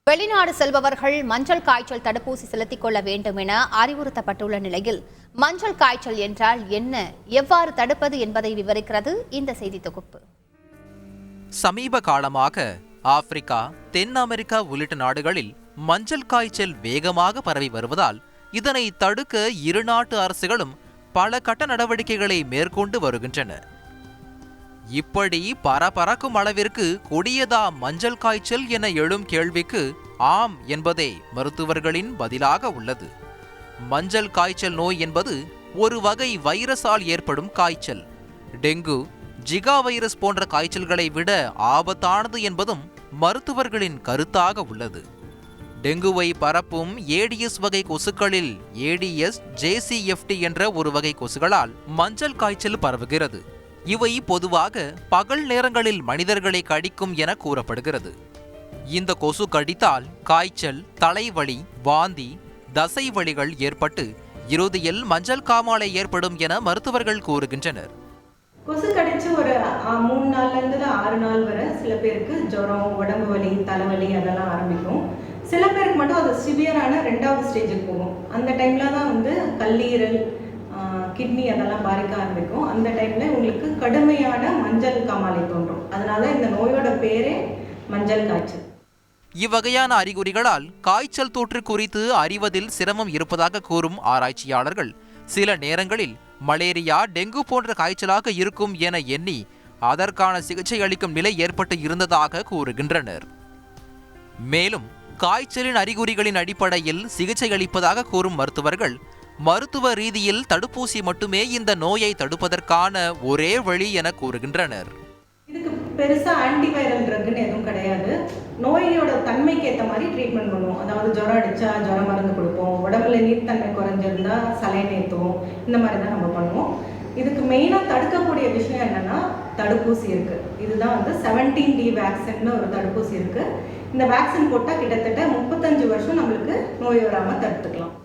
வெளிநாடு செல்பவர்கள் மஞ்சள் காய்ச்சல் தடுப்பூசி செலுத்திக் கொள்ள வேண்டும் என அறிவுறுத்தப்பட்டுள்ள நிலையில் மஞ்சள் காய்ச்சல் என்றால் என்ன, எவ்வாறு தடுப்பது என்பதை விவரிக்கிறது இந்த செய்தி தொகுப்பு. சமீப காலமாக ஆப்பிரிக்கா, தென் அமெரிக்கா உள்ளிட்ட நாடுகளில் மஞ்சள் காய்ச்சல் வேகமாக பரவி வருவதால் இதனை தடுக்க இரு நாட்டு அரசுகளும் பல கட்ட நடவடிக்கைகளை மேற்கொண்டு வருகின்றன. இப்படி பரபரக்கும் அளவிற்கு கொடியதா மஞ்சள் காய்ச்சல் என எழும் கேள்விக்கு ஆம் என்பதே மருத்துவர்களின் பதிலாக உள்ளது. மஞ்சள் காய்ச்சல் நோய் என்பது ஒரு வகை வைரஸால் ஏற்படும் காய்ச்சல். டெங்கு, ஜிகா வைரஸ் போன்ற காய்ச்சல்களை விட ஆபத்தானது என்பதும் மருத்துவர்களின் கருத்தாக உள்ளது. டெங்குவை பரப்பும் ஏடிஎஸ் வகை கொசுக்களில் ஏடிஎஸ் ஜேசிஎஃப்டி என்ற ஒரு வகை கொசுகளால் மஞ்சள் காய்ச்சல் பரவுகிறது. இவை பொதுவாக பகல் நேரங்களில் மனிதர்களை கடிக்கும் என கூறப்படுகிறது. இந்த கொசு கடித்தால் காய்ச்சல், தலைவலி, வாந்தி, தசை வலிகள் ஏற்பட்டு இறுதியில் மஞ்சள் காமாலை ஏற்படும் என மருத்துவர்கள் கூறுகின்றனர். கொசு கடிச்சு ஒரு 3 நாள்ல இருந்து 6 நாள் வரை சில பேருக்கு ஜுரம், உடம்பு வலி, தலைவலி அதெல்லாம் ஆரம்பிக்கும். சில பேருக்கு மட்டும் அது சிவியரான 2வது ஸ்டேஜுக்கு போகும். அந்த டைம்ல தான் கல்லீரல், கிட்னி அதெல்லாம் பாதிக்க ஆரம்பிக்கும். அந்த டைம்ல உங்களுக்கு கடுமையான மஞ்சள் காமாலை தோன்றும். அதனால இந்த நோயோட பேரே மஞ்சள் காய்ச்சல். இவ்வகையான அறிகுறிகளால் காய்ச்சல் தொற்று குறித்து அறிவதில் சிரமம் இருப்பதாக கூறும் ஆராய்ச்சியாளர்கள் சில நேரங்களில் மலேரியா, டெங்கு போன்ற காய்ச்சலாக இருக்கும் என எண்ணி அதற்கான சிகிச்சை அளிக்கும் நிலை ஏற்பட்டு இருந்ததாக கூறுகின்றனர். மேலும் காய்ச்சலின் அறிகுறிகளின் அடிப்படையில் சிகிச்சை அளிப்பதாக கூறும் மருத்துவர்கள் மருத்துவ ரீதியில் தடுப்பூசி மட்டுமே இந்த நோயை தடுப்பதற்கான ஒரே வழி என கூறுகின்றனர். இதுக்கு பெருசா ஆன்டிவைரல் ட்ரக்னு எதுவும் கிடையாது. நோயோட தன்மைக்கு ஏற்ற மாதிரி ட்ரீட்மெண்ட் பண்ணுவோம். அதாவது ஜுரம் அடிச்சா ஜுரம் மருந்து கொடுப்போம், உடம்புல நீர்த்தன்மை குறைஞ்சிருந்தா சலைன் ஏற்றுவோம், இந்த மாதிரி தான் நம்ம பண்ணுவோம். இதுக்கு மெயினாக தடுக்கக்கூடிய விஷயம் என்னன்னா தடுப்பூசி இருக்கு. இதுதான் 17D வேக்சின்னு ஒரு தடுப்பூசி இருக்கு. இந்த வேக்சின் போட்டால் கிட்டத்தட்ட 35 வருஷம் நம்மளுக்கு நோய் வராமல் தடுத்துக்கலாம்.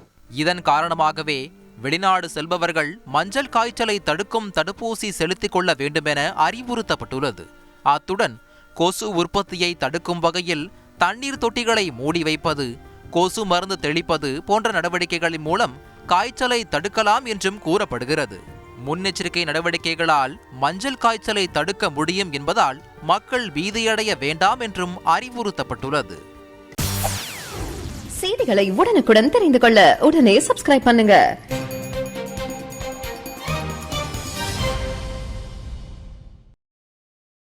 இதன் காரணமாகவே வெளிநாடு செல்பவர்கள் மஞ்சள் காய்ச்சலை தடுக்கும் தடுப்பூசி செலுத்திக் கொள்ள வேண்டுமென அறிவுறுத்தப்பட்டுள்ளது. அத்துடன் கொசு உற்பத்தியை தடுக்கும் வகையில் தண்ணீர் தொட்டிகளை மூடி வைப்பது, கொசு மருந்து தெளிப்பது போன்ற நடவடிக்கைகளின் மூலம் காய்ச்சலை தடுக்கலாம் என்றும் கூறப்படுகிறது. முன்னெச்சரிக்கை நடவடிக்கைகளால் மஞ்சள் காய்ச்சலை தடுக்க முடியும் என்பதால் மக்கள் பீதியடைய வேண்டாம் என்றும் அறிவுறுத்தப்பட்டுள்ளது. செய்திகளை உடனுக்குடன் தெரிந்து கொள்ள உடனே சப்ஸ்கிரைப் பண்ணுங்க.